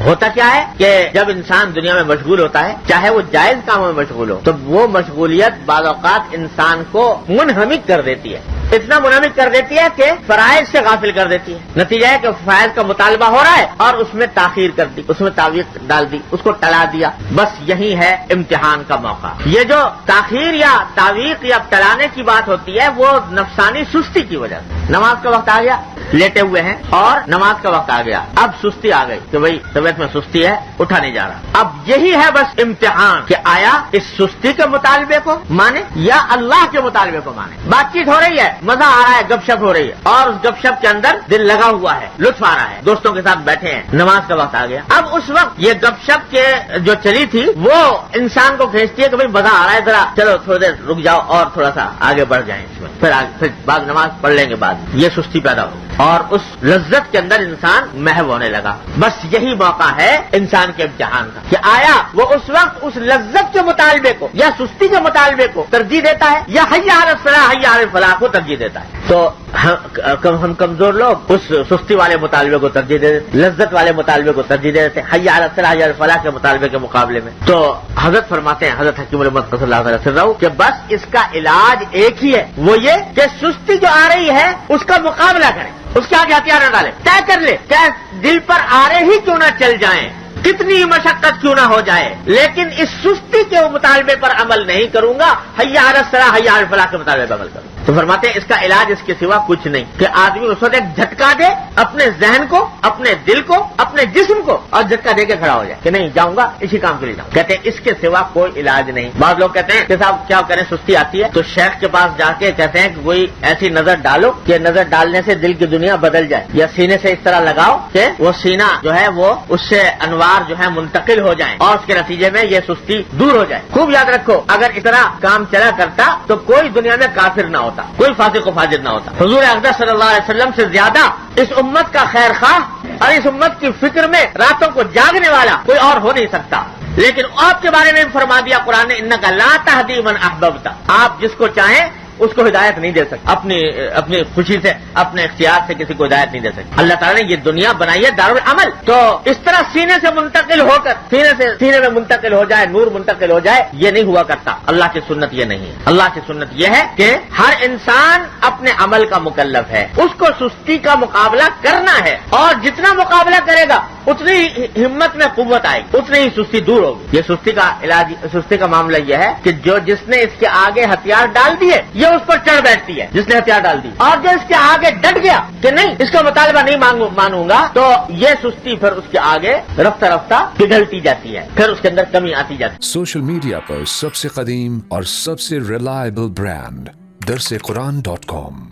ہوتا کیا ہے کہ جب انسان دنیا میں مشغول ہوتا ہے، چاہے وہ جائز کاموں میں مشغول ہو، تو وہ مشغولیت بعض اوقات انسان کو منہمک کر دیتی ہے، اتنا منہمک کر دیتی ہے کہ فرائض سے غافل کر دیتی ہے۔ نتیجہ ہے کہ فرائض کا مطالبہ ہو رہا ہے اور اس میں تاخیر کر دی، اس میں تعویق ڈال دی، اس کو ٹلا دیا۔ بس یہی ہے امتحان کا موقع۔ یہ جو تاخیر یا تعویق یا ٹلانے کی بات ہوتی ہے وہ نفسانی سستی کی وجہ سے۔ نماز کا وقت آ گیا، لیٹے ہوئے ہیں اور نماز کا وقت آ گیا، اب سستی آ گئی کہ بھئی طبیعت میں سستی ہے، اٹھا نہیں جا رہا۔ اب یہی ہے بس امتحان کہ آیا اس سستی کے مطالبے کو مانے یا اللہ کے مطالبے کو مانے۔ بات چیت ہو رہی ہے، مزہ آ رہا ہے، گپ شپ ہو رہی ہے اور اس گپ شپ کے اندر دل لگا ہوا ہے، لطف آ رہا ہے، دوستوں کے ساتھ بیٹھے ہیں، نماز کا وقت آ گیا۔ اب اس وقت یہ گپ شپ کے جو چلی تھی وہ انسان کو کھینچتی ہے کہ بھئی مزہ آ رہا ہے، ذرا چلو تھوڑی دیر رک جاؤ اور تھوڑا سا آگے بڑھ جائیں اس میں، پھر بعد نماز پڑھ لیں گے بعد، یہ سستی پیدا ہو اور اس لذت کے اندر انسان محو ہونے لگا۔ بس یہی موقع ہے انسان کے امتحان کا کہ آیا وہ اس وقت اس لذت کے مطالبے کو یا سستی کے مطالبے کو ترجیح دیتا ہے یا حی علی الصلاح حی علی الفلاح کو ترجیح دیتا ہے۔ تو ہم کمزور لوگ اس سستی والے مطالبے کو ترجیح دے دیتے، لذت والے مطالبے کو ترجیح دے دیتے حی علی الصلاح حی علی الفلاح کے مطالبے کے مقابلے میں۔ تو حضرت فرماتے ہیں، حضرت حکیم الامت صلی اللہ علیہ وسلم کہ بس اس کا علاج ایک ہی ہے، وہ یہ کہ سستی جو آ رہی ہے اس کا مقابلہ کریں، اس کے آگے ہتھیار نہ ڈالیں، طے کر لے کہ دل پر آرے ہی کیوں نہ چل جائیں، کتنی مشقت کیوں نہ ہو جائے، لیکن اس سستی کے مطالبے پر عمل نہیں کروں گا، حی علی الصلاح حی علی الفلاح کے مطالبے پر عمل کروں۔ تو فرماتے ہیں اس کا علاج اس کے سوا کچھ نہیں کہ آدمی اس وقت ایک جھٹکا دے اپنے ذہن کو، اپنے دل کو، اپنے جسم کو، اور جھٹکا دے کے کھڑا ہو جائے کہ نہیں جاؤں گا، اسی کام کے لیے جاؤں۔ کہتے ہیں اس کے سوا کوئی علاج نہیں۔ بعض لوگ کہتے ہیں کہ صاحب کیا کریں، سستی آتی ہے تو شیخ کے پاس جا کے کہتے ہیں کہ کوئی ایسی نظر ڈالو کہ نظر ڈالنے سے دل کی دنیا بدل جائے، یا سینے سے اس طرح لگاؤ کہ وہ سینہ جو ہے وہ اس سے انوار جو ہے منتقل ہو جائیں اور اس کے نتیجے میں یہ سستی دور ہو جائے۔ خوب یاد رکھو، اگر اس طرح کام چلا کرتا تو کوئی دنیا میں کافر نہ ہوتا، کوئی فاسق و فاجر نہ ہوتا۔ حضور اقدس صلی اللہ علیہ وسلم سے زیادہ اس امت کا خیر خواہ اور اس امت کی فکر میں راتوں کو جاگنے والا کوئی اور ہو نہیں سکتا، لیکن آپ کے بارے میں فرما دیا قرآن نے انک لا تہدی من احببت، آپ جس کو چاہیں اس کو ہدایت نہیں دے سکتے، اپنی خوشی سے، اپنے اختیار سے کسی کو ہدایت نہیں دے سکتے۔ اللہ تعالیٰ نے یہ دنیا بنائی ہے دارالعمل، تو اس طرح سینے سے منتقل ہو کر سینے میں منتقل ہو جائے، نور منتقل ہو جائے، یہ نہیں ہوا کرتا۔ اللہ کی سنت یہ نہیں ہے۔ اللہ کی سنت یہ ہے کہ ہر انسان اپنے عمل کا مکلف ہے، اس کو سستی کا مقابلہ کرنا ہے، اور جتنا مقابلہ کرے گا اتنی ہمت میں قوت آئے گی، اتنی ہی سستی دور ہوگی۔ یہ سستی کا علاج، سستی کا معاملہ یہ ہے کہ جس نے اس کے آگے ہتھیار ڈال دیے یہ اس پر چڑھ بیٹھتی ہے، جس نے ہتھیار ڈال دی، اور جو اس کے آگے ڈٹ گیا کہ نہیں اس کا مطالبہ نہیں مانوں گا، تو یہ سستی پھر اس کے آگے رفتہ رفتہ پگھلتی جاتی ہے، پھر اس کے اندر کمی آتی جاتی ہے۔ سوشل میڈیا پر سب سے قدیم اور سب سے ریلائبل برانڈ درسقرآن.com